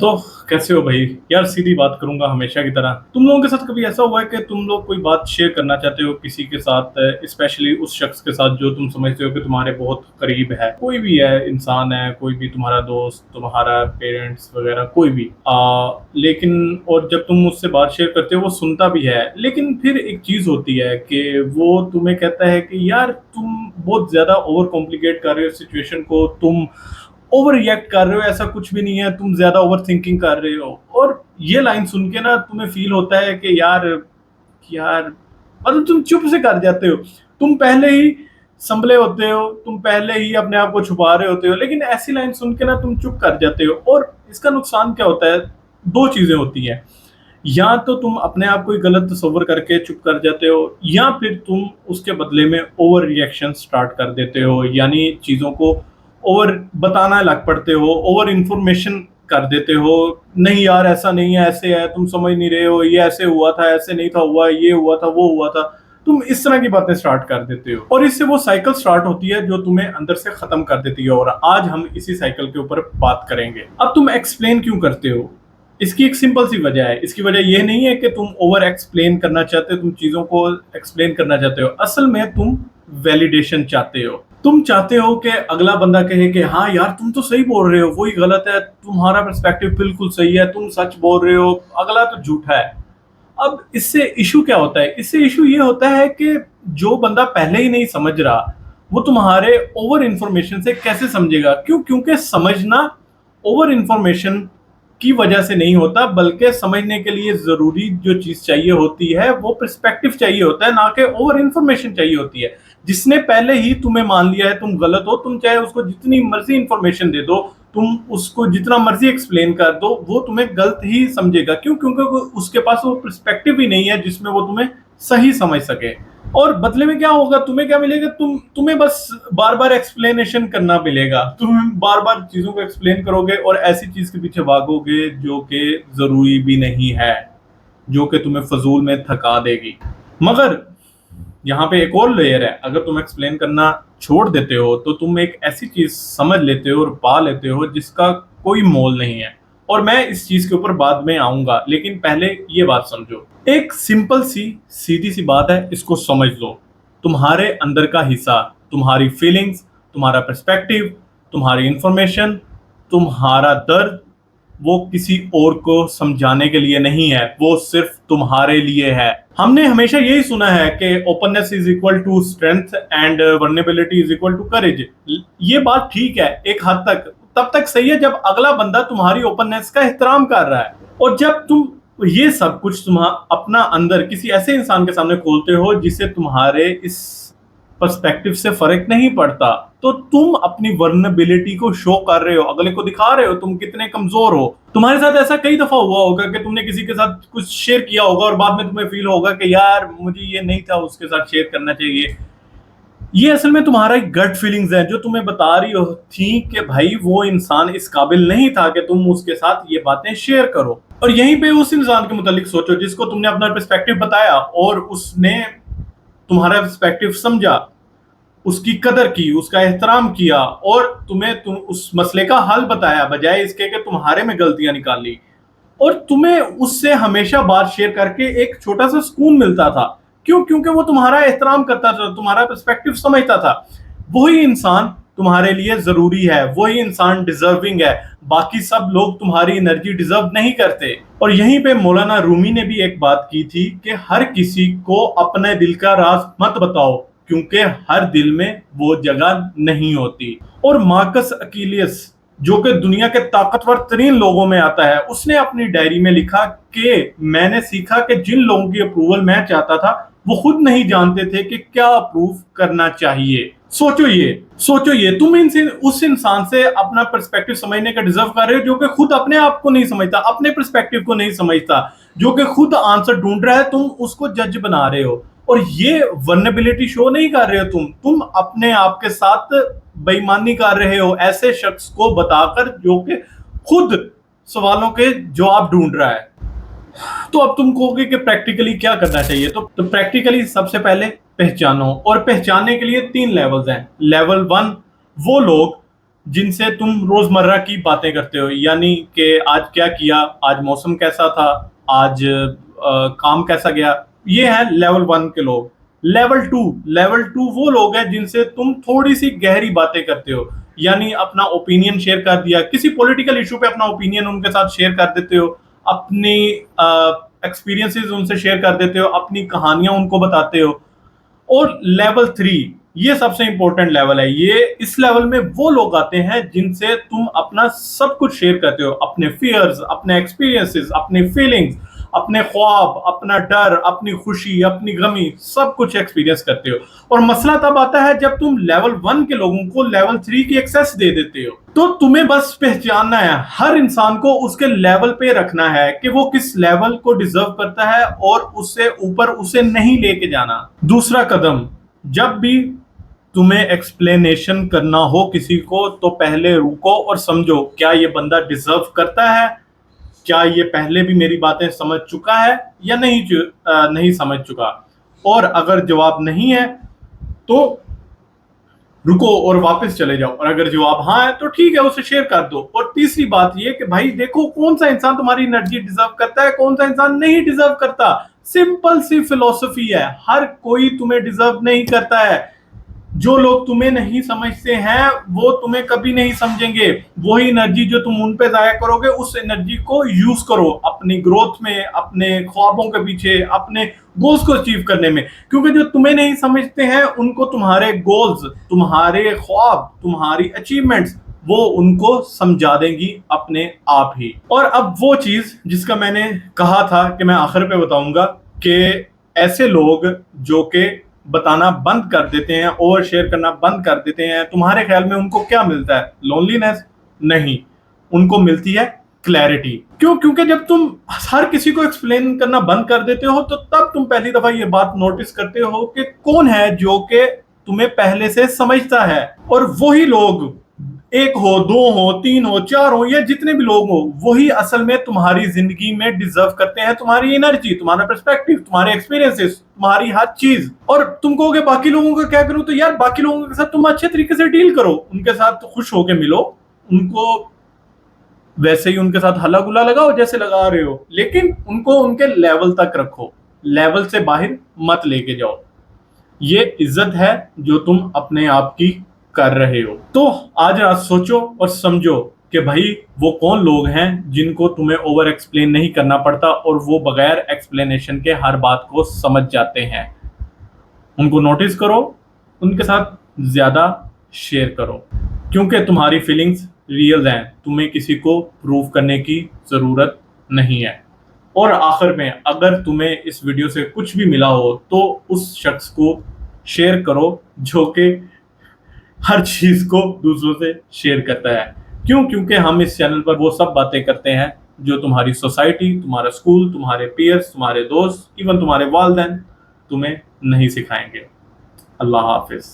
तो कैसे हो भाई? यार सीधी बात करूंगा हमेशा की तरह। तुम लोगों के साथ कभी ऐसा हुआ है कि तुम लोग कोई बात शेयर करना चाहते हो किसी के साथ, स्पेशली उस शख्स के साथ जो तुम समझते हो कि तुम्हारे बहुत करीब है, कोई भी है, इंसान है, कोई भी, तुम्हारा दोस्त, तुम्हारा पेरेंट्स वगैरह, कोई भी, लेकिन और जब तुम उससे बात शेयर करते हो वो सुनता भी है, लेकिन फिर एक चीज होती है कि वो तुम्हें कहता है कि यार तुम बहुत ज्यादा ओवर कॉम्प्लिकेट कर रहे हो सिचुएशन को, तुम ओवर रिएक्ट कर रहे हो, ऐसा कुछ भी नहीं है, तुम ज्यादा ओवर थिंकिंग कर रहे हो। और ये लाइन सुन के ना तुम्हें फील होता है कि यार यार मतलब तुम चुप से कर जाते हो। तुम पहले ही संभले होते हो, तुम पहले ही अपने आप को छुपा रहे होते हो, लेकिन ऐसी लाइन सुन के ना तुम चुप कर जाते हो। और इसका नुकसान क्या होता है? दो चीजें होती हैं। या तो तुम अपने आप को ही गलत तस्वर करके चुप कर जाते हो, या फिर तुम उसके बदले में ओवर रिएक्शन स्टार्ट कर देते हो, यानी चीजों को ओवर बताना लग पड़ते हो, ओवर इंफॉर्मेशन कर देते हो। नहीं यार ऐसा नहीं है, ऐसे है, तुम समझ नहीं रहे हो, ये ऐसे हुआ था, ऐसे नहीं था हुआ, ये हुआ था, वो हुआ था। तुम इस तरह की बातें स्टार्ट कर देते हो और इससे वो साइकिल स्टार्ट होती है जो तुम्हें अंदर से खत्म कर देती है। और आज हम इसी साइकिल के ऊपर बात करेंगे। अब तुम एक्सप्लेन क्यों करते हो? इसकी एक सिंपल सी वजह है। इसकी वजह यह नहीं है कि तुम ओवर एक्सप्लेन करना चाहते हो, तुम चीजों को एक्सप्लेन करना चाहते हो। असल में तुम वैलिडेशन चाहते हो। तुम चाहते हो कि अगला बंदा कहे कि हाँ यार तुम तो सही बोल रहे हो, वही गलत है, तुम्हारा पर्सपेक्टिव बिल्कुल सही है, तुम सच बोल रहे हो, अगला तो झूठा है। अब इससे इशू क्या होता है? इससे इशू ये होता है कि जो बंदा पहले ही नहीं समझ रहा, वो तुम्हारे ओवर इंफॉर्मेशन से कैसे समझेगा? क्योंकि समझना ओवर इंफॉर्मेशन की वजह से नहीं होता, बल्कि समझने के लिए जरूरी जो चीज चाहिए होती है वो पर्सपेक्टिव चाहिए होता है, ना कि ओवर इंफॉर्मेशन चाहिए होती है। जिसने पहले ही तुम्हें मान लिया है तुम गलत हो, तुम चाहे उसको जितनी मर्जी इंफॉर्मेशन दे दो, तुम उसको जितना मर्जी एक्सप्लेन कर दो, वो तुम्हें गलत ही समझेगा। क्योंकि उसके पास वो पर्सपेक्टिव ही नहीं है जिसमें वो तुम्हें सही समझ सके। और बदले में क्या होगा? तुम्हें क्या मिलेगा? तुम्हें बस बार बार एक्सप्लेनेशन करना मिलेगा। तुम बार बार चीजों को एक्सप्लेन करोगे और ऐसी चीज के पीछे भागोगे जो कि जरूरी भी नहीं है, जो कि तुम्हें फजूल में थका देगी। मगर यहाँ पे एक और लेयर है। अगर तुम एक्सप्लेन करना छोड़ देते हो तो तुम एक ऐसी चीज समझ लेते हो और पा लेते हो जिसका कोई मोल नहीं है। और मैं इस चीज के ऊपर बाद में आऊंगा, लेकिन पहले ये बात समझो। एक सिंपल सी सीधी सी बात है, इसको समझ लो। तुम्हारे अंदर का हिस्सा, तुम्हारी फीलिंग्स, तुम्हारा पर्सपेक्टिव, तुम्हारी इंफॉर्मेशन, तुम्हारा दर्द, वो किसी और को समझाने के लिए नहीं है, वो सिर्फ तुम्हारे लिए है। हमने हमेशा यही सुना है कि openness is equal to strength and vulnerability is equal to courage. ये बात ठीक है एक हद तक, तब तक सही है जब अगला बंदा तुम्हारी ओपननेस का एहतराम कर रहा है। और जब तुम ये सब कुछ तुम अपना अंदर किसी ऐसे इंसान के सामने खोलते हो जिसे तुम्हारे इस पर्सपेक्टिव से फर्क नहीं पड़ता, तो तुम अपनी वर्नेबिलिटी को शो कर रहे हो, अगले को दिखा रहे हो तुम कितने कमजोर हो। तुम्हारे साथ ऐसा कई दफा हुआ होगा कि तुमने किसी के साथ कुछ शेयर किया होगा और बाद में तुम्हें फील होगा कि यार मुझे ये नहीं था उसके साथ शेयर करना चाहिए। ये असल में तुम्हारा एक गट फीलिंग्स है जो तुम्हें बता रही हो थी कि भाई वो इंसान इस काबिल नहीं था कि तुम उसके साथ ये बातें शेयर करो। और यहीं पे उस इंसान के मुतालिक सोचो जिसको तुमने अपना पर्सपेक्टिव बताया और उसने तुम्हारा पर्सपेक्टिव समझा, उसकी कदर की, उसका एहतराम किया और तुम उस मसले का हल बताया, बजाय इसके कि तुम्हारे में गलतियां निकाली। और तुम्हें उससे हमेशा बात शेयर करके एक छोटा सा सुकून मिलता था। क्योंकि वो तुम्हारा एहतराम करता था, तुम्हारा पर्सपेक्टिव समझता था। वही इंसान तुम्हारे लिए जरूरी है, वही इंसान डिजर्विंग है। बाकी सब लोग तुम्हारी एनर्जी डिजर्व नहीं करते। और यहीं पे मौलाना रूमी ने भी एक बात की थी कि हर किसी को अपने दिल का राज मत बताओ, क्योंकि हर दिल में वो जगह नहीं होती। और मार्कस अकीलियस, जो कि दुनिया के ताकतवर तरीन लोगों में आता है, उसने अपनी डायरी में लिखा कि मैंने सीखा कि जिन लोगों की अप्रूवल मैं चाहता था वो खुद नहीं जानते थे कि क्या अप्रूव करना चाहिए। सोचो ये तुम इनसे उस इंसान से अपना पर्सपेक्टिव समझने का डिजर्व कर रहे हो जो कि खुद अपने आप को नहीं समझता, अपने पर्सपेक्टिव को नहीं समझता, जो कि खुद आंसर ढूंढ रहा है, तुम उसको जज बना रहे हो। और ये वर्नेबिलिटी शो नहीं कर रहे हो, तुम अपने आप के साथ बेईमानी कर रहे हो ऐसे शख्स को बताकर जो कि खुद सवालों के जवाब ढूंढ रहा है। तो अब तुम कहोगे कि प्रैक्टिकली क्या करना चाहिए? तो प्रैक्टिकली सबसे पहले पहचानो, और पहचानने के लिए 3 लेवल्स हैं। लेवल 1 वो लोग जिनसे तुम रोजमर्रा की बातें करते हो, यानी कि आज क्या किया, आज मौसम कैसा था, आज काम कैसा गया। ये है लेवल 1 के लोग। लेवल 2 वो लोग हैं जिनसे तुम थोड़ी सी गहरी बातें करते हो, यानी अपना ओपिनियन शेयर कर दिया, किसी पॉलिटिकल इशू पे अपना ओपिनियन उनके साथ शेयर कर देते हो, अपनी एक्सपीरियंसेस उनसे शेयर कर देते हो, अपनी कहानियां उनको बताते हो। और लेवल 3, ये सबसे इंपॉर्टेंट लेवल है। ये इस लेवल में वो लोग आते हैं जिनसे तुम अपना सब कुछ शेयर करते हो, अपने फियर्स, अपने एक्सपीरियंसेस, अपने फीलिंग्स, अपने ख्वाब, अपना डर, अपनी खुशी, अपनी गमी, सब कुछ एक्सपीरियंस करते हो। और मसला तब आता है जब तुम लेवल 1 के लोगों को लेवल 3 की एक्सेस दे देते हो। तो तुम्हें बस पहचानना है, हर इंसान को उसके लेवल पे रखना है कि वो किस लेवल को डिजर्व करता है, और उससे ऊपर उसे नहीं लेके जाना। दूसरा कदम, जब भी तुम्हें एक्सप्लेनेशन करना हो किसी को, तो पहले रुको और समझो, क्या ये बंदा डिजर्व करता है, क्या ये पहले भी मेरी बातें समझ चुका है या नहीं समझ चुका। और अगर जवाब नहीं है तो रुको और वापस चले जाओ, और अगर जवाब हाँ है तो ठीक है, उसे शेयर कर दो। और तीसरी बात ये कि भाई देखो, कौन सा इंसान तुम्हारी एनर्जी डिजर्व करता है, कौन सा इंसान नहीं डिजर्व करता। सिंपल सी फिलॉसफी है, हर कोई तुम्हें डिजर्व नहीं करता है। जो लोग तुम्हें नहीं समझते हैं वो तुम्हें कभी नहीं समझेंगे। वही एनर्जी जो तुम उन पे जाया करोगे, उस एनर्जी को यूज करो अपनी ग्रोथ में, अपने ख्वाबों के पीछे, अपने गोल्स को अचीव करने में। क्योंकि जो तुम्हें नहीं समझते हैं उनको तुम्हारे गोल्स, तुम्हारे ख्वाब, तुम्हारी अचीवमेंट्स, वो उनको समझा देंगी अपने आप ही। और अब वो चीज जिसका मैंने कहा था कि मैं आखिर पे बताऊंगा, कि ऐसे लोग जो कि बताना बंद कर देते हैं, ओवर शेयर करना बंद कर देते हैं, तुम्हारे ख्याल में उनको क्या मिलता है? लोनलीनेस? नहीं, उनको मिलती है क्लैरिटी। क्यों? क्योंकि जब तुम हर किसी को एक्सप्लेन करना बंद कर देते हो, तो तब तुम पहली दफा ये बात नोटिस करते हो कि कौन है जो कि तुम्हें पहले से समझता है। और वही लोग, एक हो, दो हो, तीन हो, चार हो, या जितने भी लोग हो, वही असल में तुम्हारी जिंदगी में डिजर्व करते हैं तुम्हारी एनर्जी, तुम्हारा पर्सपेक्टिव, तुम्हारे एक्सपीरियंसेस, तुम्हारी हर चीज। और तुम कहोगे बाकी लोगों का क्या करूं? तो यार बाकी लोगों के साथ तुम अच्छे तरीके से डील करो, उनके साथ खुश होके मिलो, उनको वैसे ही उनके साथ हल्ला गुल्ला लगाओ जैसे लगा रहे हो, लेकिन उनको उनके लेवल तक रखो, लेवल से बाहर मत लेके जाओ। ये इज्जत है जो तुम अपने आप की कर रहे हो। तो आज रात सोचो और समझो कि भाई वो कौन लोग हैं जिनको तुम्हें ओवर एक्सप्लेन नहीं करना पड़ता, और वो बगैर एक्सप्लेनेशन के हर बात को समझ जाते हैं। उनको नोटिस करो, उनके साथ ज्यादा शेयर करो, क्योंकि तुम्हारी फीलिंग्स रियल हैं, तुम्हें किसी को प्रूव करने की जरूरत नहीं है। और आखिर में, अगर तुम्हें इस वीडियो से कुछ भी मिला हो तो उस शख्स को शेयर करो जो कि हर चीज को दूसरों से शेयर करता है। क्यों? क्योंकि हम इस चैनल पर वो सब बातें करते हैं जो तुम्हारी सोसाइटी, तुम्हारा स्कूल, तुम्हारे पीयर्स, तुम्हारे दोस्त, इवन तुम्हारे वालिदैन तुम्हें नहीं सिखाएंगे। अल्लाह हाफिज।